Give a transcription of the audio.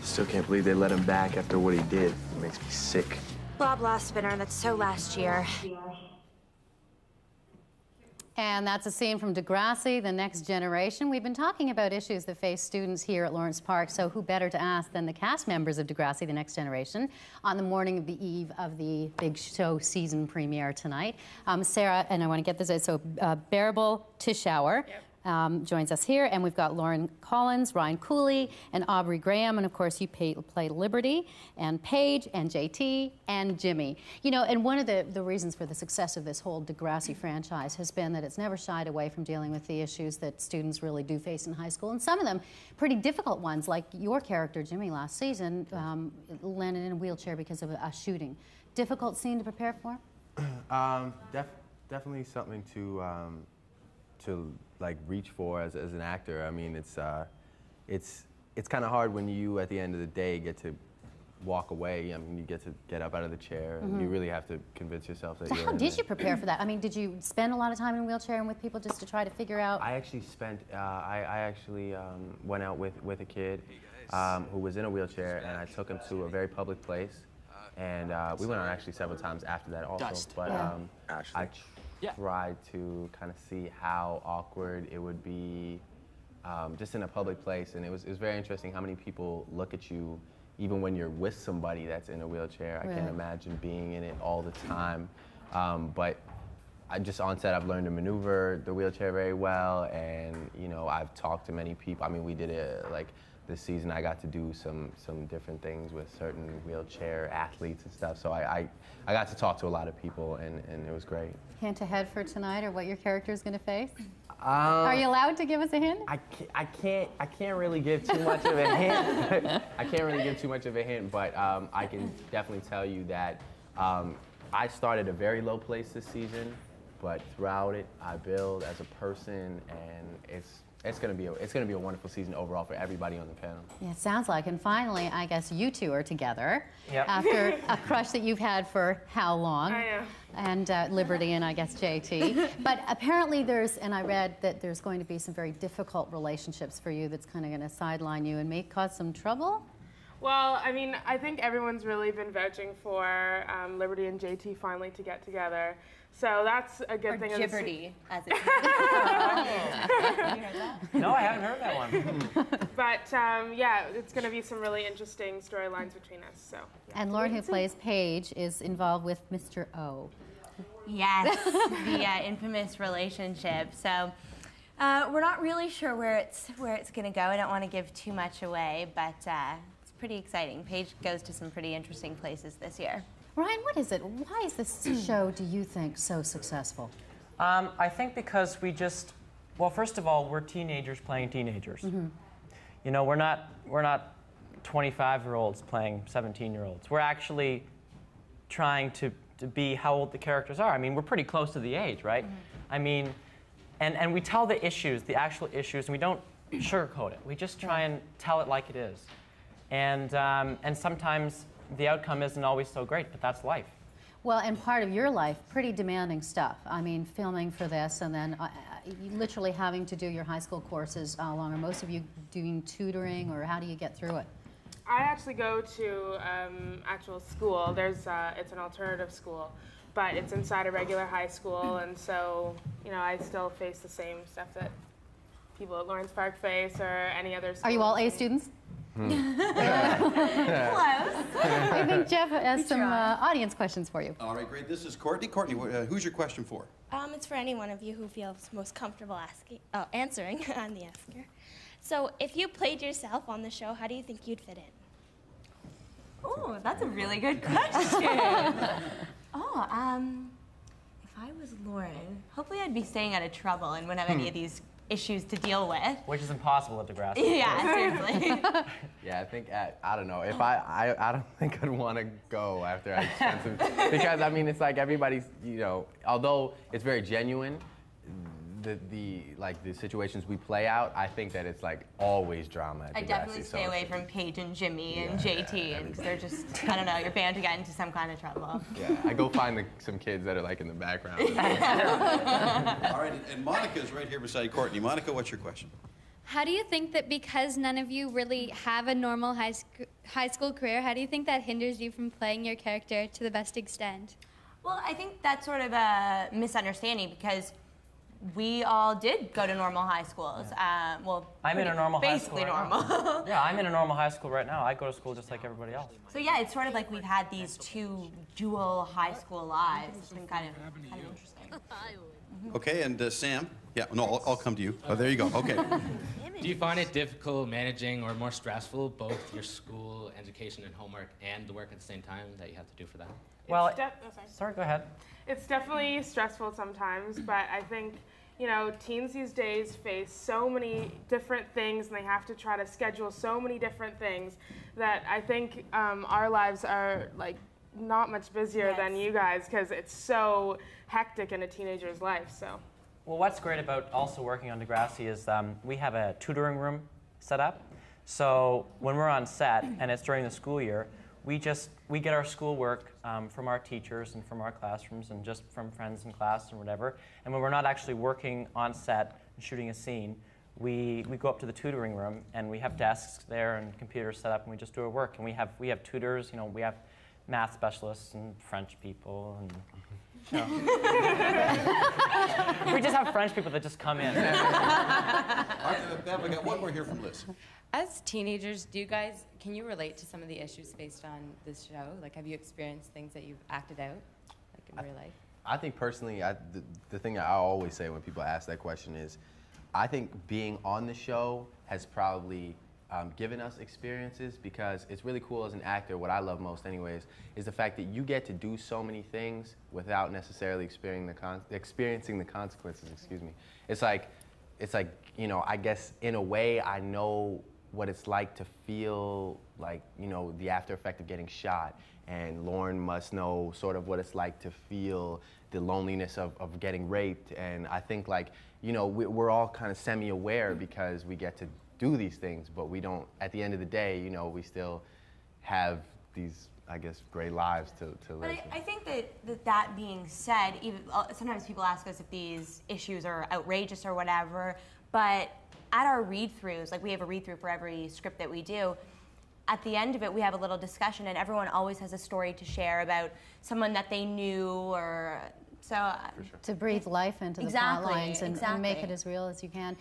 Still can't believe they let him back after what he did. It makes me sick. Blah, blah, Spinner. That's so last year. And that's a scene from Degrassi, The Next Generation. We've been talking about issues that face students here at Lawrence Park, so who better to ask than the cast members of Degrassi, The Next Generation, on the morning of the eve of the big show season premiere tonight. Sarah, and I want to get this, so Bearable Tishour. Yep. Joins us here, and we've got Lauren Collins, Ryan Cooley, and Aubrey Graham, and of course you play Liberty, and Paige, and JT, and Jimmy. You know, and one of the reasons for the success of this whole Degrassi franchise has been that it's never shied away from dealing with the issues that students really do face in high school, and some of them pretty difficult ones, like your character, Jimmy, last season, landed in a wheelchair because of a shooting. Difficult scene to prepare for? Definitely something to like reach for as an actor. I mean, it's kind of hard when you at the end of the day get to walk away. I mean, you get to get up out of the chair, and you really have to convince yourself that. So how did you prepare for that? I mean, did you spend a lot of time in a wheelchair and with people just to try to figure out? I actually spent. I actually went out with a kid who was in a wheelchair, and I took him to a very public place, and we went on actually several times after that also. But I tried to kind of see how awkward it would be just in a public place, and it was very interesting how many people look at you even when you're with somebody that's in a wheelchair. I can't imagine being in it all the time, but I just on set I've learned to maneuver the wheelchair very well, and you know, I've talked to many people. I mean, we did it like this season. I got to do some different things with certain wheelchair athletes and stuff, so I got to talk to a lot of people, and it was great. Hint ahead for tonight, or what your character is going to face? Are you allowed to give us a hint? I can't really give too much of a hint. I can't really give too much of a hint, but I can definitely tell you that I started a very low place this season, but throughout it, I build as a person, and it's gonna be a wonderful season overall for everybody on the panel. Yeah, it sounds like. And finally, I guess you two are together after a crush that you've had for how long? I know. And Liberty and I guess JT. But apparently and I read that there's going to be some very difficult relationships for you that's kind of going to sideline you and may cause some trouble. Well, I mean, I think everyone's really been vouching for Liberty and JT finally to get together. So that's a good thing. Gibberty, as it's No, I haven't heard that one. But yeah, it's going to be some really interesting storylines between us. So. Yeah. And Lauren, who plays Paige, is involved with Mr. O. Yes, the infamous relationship. So we're not really sure where it's going to go. I don't want to give too much away, but it's pretty exciting. Paige goes to some pretty interesting places this year. Ryan, what is it? Why is this show, do you think, so successful? I think because well, first of all, we're teenagers playing teenagers. You know, we're not 25-year-olds playing 17-year-olds. We're actually trying to be how old the characters are. I mean, we're pretty close to the age, right? I mean, and we tell the issues, the actual issues, and we don't sugarcoat it. We just try and tell it like it is. And sometimes the outcome isn't always so great, but that's life. Well, and part of your life, pretty demanding stuff. I mean, filming for this, and then literally having to do your high school courses. How long are most of you doing tutoring, or how do you get through it? I actually go to actual school. It's an alternative school, but it's inside a regular high school, and so, you know, I still face the same stuff that people at Lawrence Park face, or any other school. Are you all A students? Close. I think Jeff has some audience questions for you. All right, great. This is Courtney. Courtney, who's your question for? It's for any one of you who feels most comfortable answering. I'm the asker. So, if you played yourself on the show, how do you think you'd fit in? Oh, that's a really good question. If I was Lauren, hopefully I'd be staying out of trouble and wouldn't have any of these issues to deal with. Which is impossible at Degrassi. Yeah, seriously. Yeah, I think I don't know. If I don't think I'd want to go after I spent some, because I mean, it's like everybody's, you know, although it's very genuine, the situations we play out, I think that it's like always drama at Degrassi. I definitely stay away from Paige and Jimmy and JT, and they're just, I don't know, you're bound to get into some kind of trouble. Yeah, I go find some kids that are like in the background. All right, and Monica's right here beside Courtney. Monica, what's your question? How do you think that because none of you really have a normal high school career, how do you think that hinders you from playing your character to the best extent? Well, I think that's sort of a misunderstanding because we all did go to normal high schools. Well, I'm in a normal high school. Basically normal. Yeah, I'm in a normal high school right now. I go to school just like everybody else. So yeah, it's sort of like we've had these two dual high school lives. It's been kind of interesting. Okay, and Sam? Yeah, no, I'll come to you. Oh, there you go. Okay. Do you find it difficult managing or more stressful both your school, education, and homework and the work at the same time that you have to do for that? Well, sorry, go ahead. It's definitely stressful sometimes, but I think, you know, teens these days face so many different things and they have to try to schedule so many different things that I think our lives are like not much busier than you guys because it's so hectic in a teenager's life. So. Well, what's great about also working on Degrassi is we have a tutoring room set up. So when we're on set and it's during the school year, we get our schoolwork from our teachers and from our classrooms and just from friends in class and whatever. And when we're not actually working on set and shooting a scene, we go up to the tutoring room and we have desks there and computers set up and we just do our work. And we have tutors, you know, we have math specialists and French people and you know. We just have French people that just come in. All right, Bev, I got one more here from Liz. As teenagers, can you relate to some of the issues based on this show? Like, have you experienced things that you've acted out, like in real life? I think personally, the thing I always say when people ask that question is, I think being on the show has probably given us experiences because it's really cool as an actor. What I love most anyways is the fact that you get to do so many things without necessarily experiencing the consequences, excuse me. It's like, you know, I guess in a way I know what it's like to feel like, you know, the after effect of getting shot. And Lauren must know sort of what it's like to feel the loneliness of getting raped. And I think, like, you know, we're all kind of semi-aware because we get to do these things, but we don't, at the end of the day, you know, we still have these, I guess, great lives to live. But I think that being said, even sometimes people ask us if these issues are outrageous or whatever, but at our read-throughs, like we have a read-through for every script that we do, at the end of it we have a little discussion and everyone always has a story to share about someone that they knew or so. To breathe life into the plot lines and make it as real as you can.